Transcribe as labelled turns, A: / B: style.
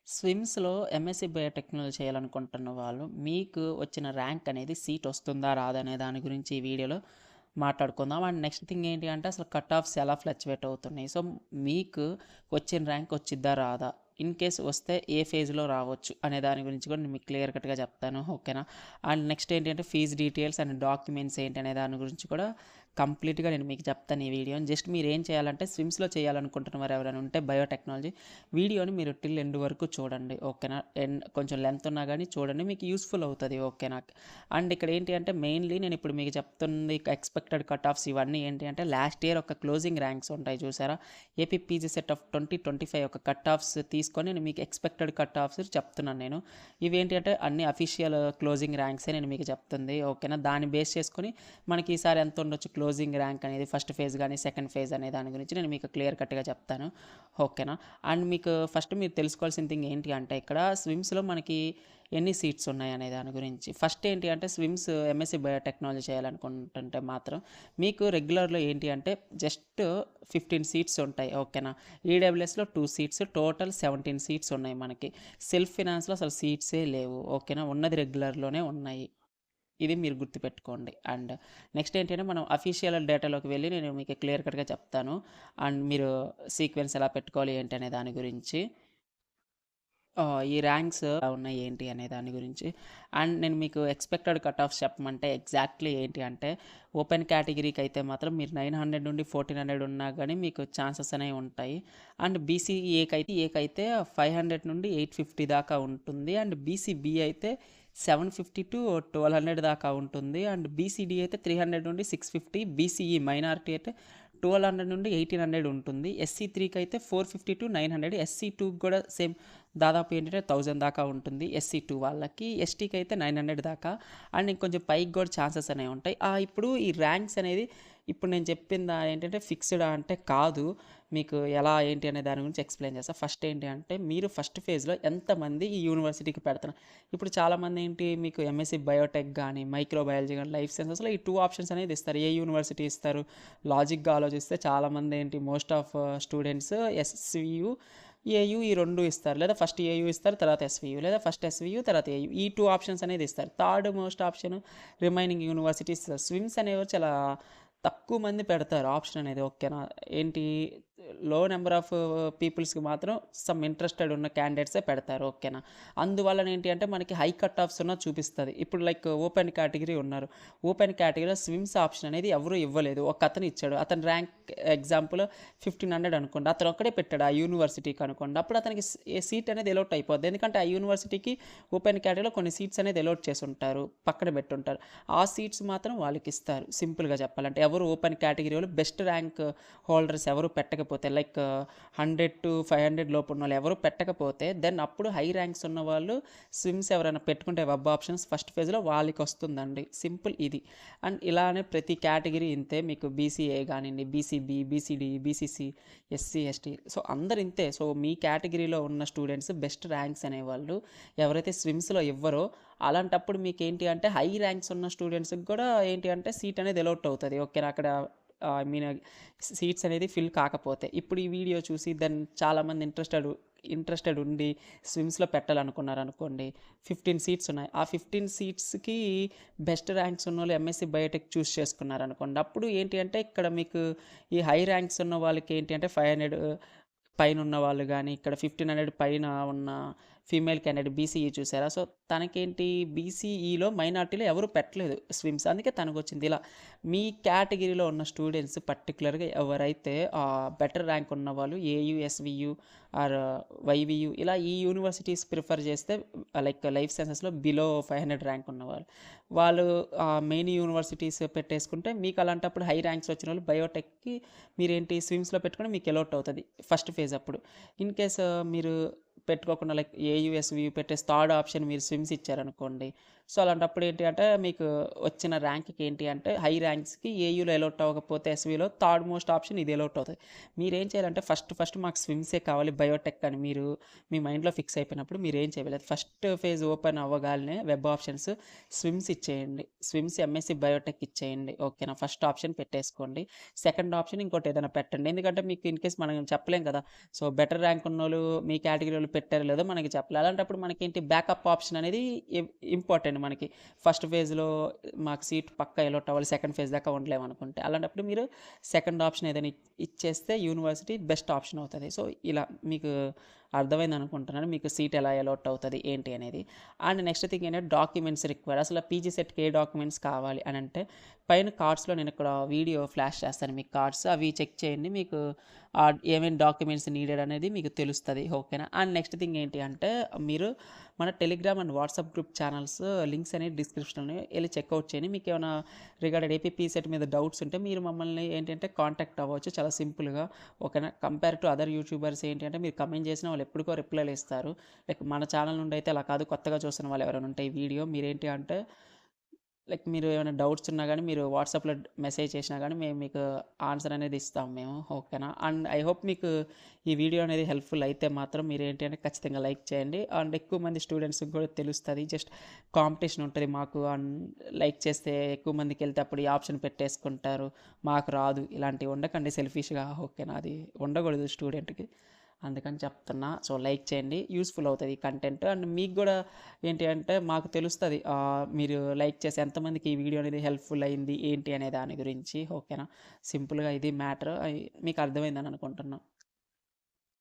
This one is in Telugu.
A: స్విమ్స్‌లో ఎంఎస్‌సి బయోటెక్నాలజీ చేయాలనుకుంటున్న వాళ్ళు, మీకు వచ్చిన ర్యాంక్ అనేది సీట్ వస్తుందా? రాదా? అనే దాని గురించి ఈ వీడియోలో మాట్లాడుకుందాం. అండ్ నెక్స్ట్ థింగ్ ఏంటి అంటే అసలు కట్ ఆఫ్స్ ఎలా ఫ్లక్చువేట్ అవుతున్నాయి. సో, మీకు వచ్చిన ర్యాంక్ వచ్చిద్దా? రాదా? ఇన్ కేస్ వస్తే ఏ ఫేజ్‌లో రావచ్చు అనే దాని గురించి కూడా నేను మీకు క్లియర్ కట్‌గా చెప్తాను. ఓకేనా? అండ్ నెక్స్ట్ ఏంటి అంటే ఫీజ్ డీటెయిల్స్ అండ్ డాక్యుమెంట్స్ ఏంటి అనే దాని గురించి కూడా కంప్లీట్‌గా నేను మీకు చెప్తాను ఈ వీడియోని. జస్ట్ మీరేం చేయాలంటే స్విమ్స్‌లో చేయాలనుకుంటున్న వారు ఎవరైనా ఉంటే బయోటెక్నాలజీ వీడియోని మీరు టిల్ ఎండ్ వరకు చూడండి. ఓకేనా? కొంచెం లెంత్ ఉన్నా గానీ చూడండి. మీకు యూజ్‌ఫుల్ అవుతది. ఓకేనా? అండ్ ఇక్కడ ఏంటి అంటే మెయిన్‌లీ నేను ఇప్పుడు మీకు చెప్తుంది ఎక్స్‌పెక్టెడ్ కట్ ఆఫ్స్ ఇవన్నీ ఏంటి అంటే లాస్ట్ ఇయర్ ఒక క్లోజింగ్ ర్యాంక్స్ ఉంటాయి చూసారా? ఏపీ పీజీ సెట్ ఆఫ్ 2025 ఒక కట్ ఆఫ్స్ తీసుకొని నేను మీకు ఎక్స్‌పెక్టెడ్ కట్ ఆఫ్స్ చెప్తున్నాను నేను. ఇవేంటి అంటే అన్ని అఫీషియల్ క్లోజింగ్ ర్యాంక్సే నేను మీకు చెప్తుంది. ఓకేనా? దాన్ని బేస్ చేసుకొని మనకి ఈసారి ఎంత ఉండొచ్చు క్లోజింగ్ ర్యాంక్ అనేది ఫస్ట్ ఫేజ్ గానీ, సెకండ్ ఫేజ్ అనే దాని గురించి నేను మీకు క్లియర్ కట్‌గా చెప్తాను. ఓకేనా? అండ్ మీకు ఫస్ట్ మీరు తెలుసుకోవాల్సిన థింగ్ ఏంటి అంటే ఇక్కడ స్విమ్స్‌లో మనకి ఎన్ని సీట్స్ ఉన్నాయి అనే దాని గురించి. ఫస్ట్ ఏంటి అంటే స్విమ్స్ ఎంఎస్‌సి బయోటెక్నాలజీ చేయాలనుకుంటుంటే మాత్రం మీకు రెగ్యులర్‌లో ఏంటి అంటే జస్ట్ 15 సీట్స్ ఉంటాయి. ఓకేనా? ఈడబ్ల్యూఎస్‌లో 2 సీట్స్ టోటల్ 17 సీట్స్ ఉన్నాయి మనకి. సెల్ఫ్ ఫినాన్స్‌లో అసలు సీట్సే లేవు. ఓకేనా? ఉన్నది రెగ్యులర్‌లోనే ఉన్నాయి. ఇది మీరు గుర్తుపెట్టుకోండి. అండ్ నెక్స్ట్ ఏంటంటే మనం అఫీషియల్ డేటాలోకి వెళ్ళి నేను మీకు క్లియర్ కట్‌గా చెప్తాను. అండ్ మీరు సీక్వెన్స్ ఎలా పెట్టుకోవాలి ఏంటి అనే దాని గురించి. ఈ ర్యాంక్స్ ఎలా ఉన్నాయి ఏంటి అనే దాని గురించి. అండ్ నేను మీకు ఎక్స్‌పెక్టెడ్ కట్ ఆఫ్స్ చెప్పమంటే ఎగ్జాక్ట్‌లీ ఏంటి అంటే ఓపెన్ కేటగిరీకి అయితే మాత్రం మీరు 900 నుండి 1400 ఉన్నా గానీ మీకు ఛాన్సెస్ అనేవి ఉంటాయి. అండ్ బీసీఏకైతే 500 నుండి 850 దాకా ఉంటుంది. అండ్ బీసీబీ అయితే 750-1200 దాకా ఉంటుంది. అండ్ బీసీడీ అయితే 300 నుండి 650. బీసీఈ మైనారిటీ అయితే 1200 నుండి 1800 ఉంటుంది. ఎస్సీ3కి అయితే 450-900. ఎస్సీ2కి కూడా సేమ్ దాదాపు ఏంటంటే 1000 దాకా ఉంటుంది ఎస్సీ2 వాళ్ళకి. ఎస్టీకి అయితే 900 దాకా. అండ్ ఇంకొంచెం పైకి కూడా ఛాన్సెస్ అనేవి ఉంటాయి. ఇప్పుడు ఈ ర్యాంక్స్ అనేది ఇప్పుడు నేను చెప్పిందా ఏంటంటే ఫిక్స్‌డా అంటే కాదు. మీకు ఎలా ఏంటి అనే దాని గురించి ఎక్స్‌ప్లెయిన్ చేస్తా. ఫస్ట్ ఏంటి అంటే మీరు ఫస్ట్ ఫేజ్‌లో ఎంతమంది ఈ యూనివర్సిటీకి పెడుతున్నారు. ఇప్పుడు చాలామంది ఏంటి మీకు ఎంఎస్‌సి బయోటెక్ గానీ, మైక్రోబయాలజీ గానీ, లైఫ్ సైన్సెస్‌లో ఈ 2 ఆప్షన్స్ అనేది ఇస్తారు. ఏ యూనివర్సిటీ ఇస్తారు? లాజిక్‌గా ఆలోచిస్తే చాలామంది ఏంటి most of students SVU, AU ఈ 2 ఇస్తారు. లేదా ఫస్ట్ ఏయు ఇస్తారు. తర్వాత ఎస్‌వియు. లేదా ఫస్ట్ ఎస్‌వియు తర్వాత ఏయు. ఈ 2 ఆప్షన్స్ అనేది ఇస్తారు. Third most option remaining universities SVIMS అనేవి చాలా తక్కువ మంది పెడతారు ఆప్షన్ అనేది. ఓకేనా? ఏంటి లో నెంబర్ ఆఫ్ పీపుల్స్‌కి మాత్రం సమ్ ఇంట్రెస్టెడ్ ఉన్న క్యాండిడేట్సే పెడతారు. ఓకేనా? అందువలన ఏంటి అంటే మనకి హై కట్ ఆఫ్స్ ఉన్నది చూపిస్తది. ఇప్పుడు లైక్ ఓపెన్ కేటగిరీ ఉన్నారు. ఓపెన్ కేటగిరీలో స్విమ్స్ ఆప్షన్ అనేది ఎవరు ఇవ్వలేదు. ఒకతను ఇచ్చాడు. అతని ర్యాంక్ ఎగ్జాంపుల్ 1500 అనుకోండి. అతను ఒక్కడే పెట్టాడు ఆ యూనివర్సిటీకి అనుకోండి. అప్పుడు అతనికి సీట్ అనేది ఎలోట్ అయిపోద్ది. ఎందుకంటే ఆ యూనివర్సిటీకి ఓపెన్ కేటగిరీలో కొన్ని సీట్స్ అనేది ఎలోట్ చేసి ఉంటారు. పక్కన పెట్టుంటారు. ఆ సీట్స్ మాత్రం వాళ్ళకి ఇస్తారు. సింపుల్‌గా చెప్పాలంటే ఎవరు ఓపెన్ కేటగిరీలో బెస్ట్ ర్యాంక్ హోల్డర్స్ ఎవరు పెట్టకపోతే లైక్ 100-500 లోపు ఉన్నోళ్ళు ఎవరు పెట్టకపోతే దెన్ అప్పుడు హై ర్యాంక్స్ ఉన్నవాళ్ళు స్విమ్స్ ఎవరైనా పెట్టుకుంటే వెబ్ ఆప్షన్స్ ఫస్ట్ ఫేజ్‌లో వాళ్ళకి వస్తుందండి. సింపుల్ ఇది. అండ్ ఇలానే ప్రతి కేటగిరీ ఇంతే మీకు బీసీఏ గానియండి, BCB, BCD, BCC, SC, ST so అందరు ఇంతే. సో మీ కేటగిరీలో ఉన్న స్టూడెంట్స్ బెస్ట్ ర్యాంక్స్ అనేవాళ్ళు ఎవరైతే స్విమ్స్‌లో ఇవ్వరో అలాంటప్పుడు మీకేంటి అంటే హై ర్యాంక్స్ ఉన్న స్టూడెంట్స్‌కి కూడా ఏంటి అంటే సీట్ అనేది ఎలోట్ అవుతది. ఓకేనా? అక్కడ ఐ మీన్ సీట్స్ అనేది ఫిల్ కాకపోతే. ఇప్పుడు ఈ వీడియో చూసి దెన్ చాలామంది ఇంట్రెస్టెడ్ ఉండి స్విమ్స్‌లో పెట్టాలనుకున్నారనుకోండి. 15 సీట్స్ ఉన్నాయి. ఆ 15 సీట్స్‌కి బెస్ట్ ర్యాంక్స్ ఉన్నోళ్ళు ఎంఎస్‌సి బయోటెక్ చూస్ చేసుకున్నారనుకోండి. అప్పుడు ఏంటి అంటే ఇక్కడ మీకు ఈ హై ర్యాంక్స్ ఉన్న వాళ్ళకి ఏంటి అంటే 500 పైనున్న వాళ్ళు గానీ, ఇక్కడ 1500 పైన ఉన్న ఫీమేల్ క్యాండిడేట్ బీసీఈ చూసారా? సో, తనకేంటి బీసీఈలో మైనారిటీలో ఎవరు పెట్టలేదు స్విమ్స్. అందుకే తనకొచ్చింది. ఇలా మీ కేటగిరీలో ఉన్న స్టూడెంట్స్ పర్టిక్యులర్‌గా ఎవరైతే బెటర్ ర్యాంక్ ఉన్నవాళ్ళు ఏయూ, ఎస్‌వియు ఆర్ వైవియు ఇలా ఈ యూనివర్సిటీస్ ప్రిఫర్ చేస్తే లైక్ లైఫ్ సైన్సెస్‌లో బిలో 500 ర్యాంక్ ఉన్నవాళ్ళు. వాళ్ళు మెయిన్ యూనివర్సిటీస్ పెట్టేసుకుంటే మీకు అలాంటప్పుడు హై ర్యాంక్స్ వచ్చినోళ్ళు బయోటెక్‌కి మీరేంటి స్విమ్స్‌లో పెట్టుకుంటే మీకు ఎలోట్ అవుతది ఫస్ట్ ఫేజ్ అప్పుడు. ఇన్ కేస్ మీరు పెట్టుకోకుండా లైక్ ఏయూ, ఎస్‌వియు పెట్టేసి థర్డ్ ఆప్షన్ మీరు స్విమ్స్ ఇచ్చారనుకోండి. సో, అలాంటప్పుడు ఏంటి అంటే మీకు వచ్చిన ర్యాంక్‌కి ఏంటి అంటే హై ర్యాంక్స్‌కి ఏయూలో అలౌట్ అవ్వకపోతే ఎస్‌విలో థర్డ్ మోస్ట్ ఆప్షన్ ఇది అలౌట్ అవుతది. మీరేం చేయాలంటే ఫస్ట్ మాకు స్విమ్సే కావాలి బయోటెక్ అని మీరు మీ మైండ్‌లో ఫిక్స్ అయిపోయినప్పుడు మీరేం చేయలేదు. ఫస్ట్ ఫేజ్ ఓపెన్ అవ్వగానే వెబ్ ఆప్షన్స్ స్విమ్స్ ఇచ్చేయండి. స్విమ్స్ ఎంఎస్‌సి బయోటెక్ ఇచ్చేయండి. ఓకేనా? ఫస్ట్ ఆప్షన్ పెట్టేసుకోండి. సెకండ్ ఆప్షన్ ఇంకోటి ఏదైనా పెట్టండి. ఎందుకంటే మీకు ఇన్‌కేస్ మనం చెప్పలేం కదా! సో, బెటర్ ర్యాంక్ ఉన్నోళ్ళు మీ కేటగిరీలో పెట్టారో లేదో మనకి చెప్పలే. అలాంటప్పుడు మనకేంటి బ్యాకప్ ఆప్షన్ అనేది ఇంపార్టెంట్ మనకి. ఫస్ట్ ఫేజ్‌లో మాకు సీట్ పక్కా అలౌట్ అవ్వాలి. సెకండ్ ఫేజ్ దాకా ఉండలేమనుకుంటే. అలాంటప్పుడు మీరు సెకండ్ ఆప్షన్ ఏదైనా ఇచ్చేస్తే యూనివర్సిటీ బెస్ట్ ఆప్షన్ అవుతది. సో, ఇలా మీకు అర్థమైందనుకుంటున్నాను. మీకు సీట్ ఎలా అలౌట్ అవుతది ఏంటి అనేది. అండ్ నెక్స్ట్ థింగ్ ఏంటంటే డాక్యుమెంట్స్ రిక్వైర్డ్. అసలు పీజీ సెట్‌కి ఏ డాక్యుమెంట్స్ కావాలి అనంటే పైన కార్డ్స్‌లో నేను ఇక్కడ వీడియో ఫ్లాష్ చేస్తాను మీకు కార్డ్స్. అవి చెక్ చేయండి. మీకు ఏమేం డాక్యుమెంట్స్ నీడెడ్ అనేది మీకు తెలుస్తది. ఓకేనా? అండ్ నెక్స్ట్ థింగ్ ఏంటి అంటే మీరు మన Telegram and WhatsApp group channels links అనేవి డిస్క్రిప్షన్‌లో ఎళ్లి చెక్‌ఔట్ చేయండి. మీకేమైనా రిగార్డెడ్ ఏపీపీ సెట్ మీద డౌట్స్ ఉంటే మీరు మమ్మల్ని ఏంటంటే కాంటాక్ట్ అవ్వచ్చు చాలా సింపుల్‌గా. ఓకేనా? కంపేర్ టు అదర్ యూట్యూబర్స్ ఏంటి అంటే మీరు కమెంట్ చేసినా వాళ్ళు ఎప్పటికో రిప్లైలు ఇస్తారు. లైక్ మన ఛానల్ నుండి అయితే అలా కాదు. కొత్తగా చూస్తున్న వాళ్ళు ఎవరైనా ఉంటే ఈ వీడియో మీరేంటి అంటే లైక్ మీరు ఏమైనా డౌట్స్ ఉన్నా గానీ మీరు వాట్సాప్‌లో మెసేజ్ చేసినా గానీ మేము మీకు ఆన్సర్ అనేది ఇస్తాం మేము. ఓకేనా? అండ్ ఐ హోప్ మీకు ఈ వీడియో అనేది హెల్ప్‌ఫుల్ అయితే మాత్రం మీరేంటి అంటే ఖచ్చితంగా లైక్ చేయండి. అండ్ ఎక్కువ మంది స్టూడెంట్స్‌కి కూడా తెలుస్తది. జస్ట్ కాంపిటీషన్ ఉంటది మాకు అండ్ లైక్ చేస్తే ఎక్కువ మందికెళ్తే అప్పుడు ఈ ఆప్షన్ పెట్టేసుకుంటారు. మాకు రాదు. ఇలాంటివి ఉండకండి సెల్ఫిష్‌గా. ఓకేనా? అది ఉండకూడదు స్టూడెంట్‌కి. అందుకని చెప్తున్నా. సో, లైక్ చేయండి. యూజ్‌ఫుల్ అవుతది ఈ కంటెంట్. అండ్ మీకు గూడా ఏంటి అంటే మాకు తెలుస్తది. మీరు లైక్ చేసి ఎంతమందికి ఈ వీడియో అనేది హెల్ప్‌ఫుల్ అయింది, ఏంటి అనే దాని గురించి. ఓకేనా? సింపుల్‌గా ఇది మ్యాటర్. మీకు అర్థమైందని అనుకుంటున్నా.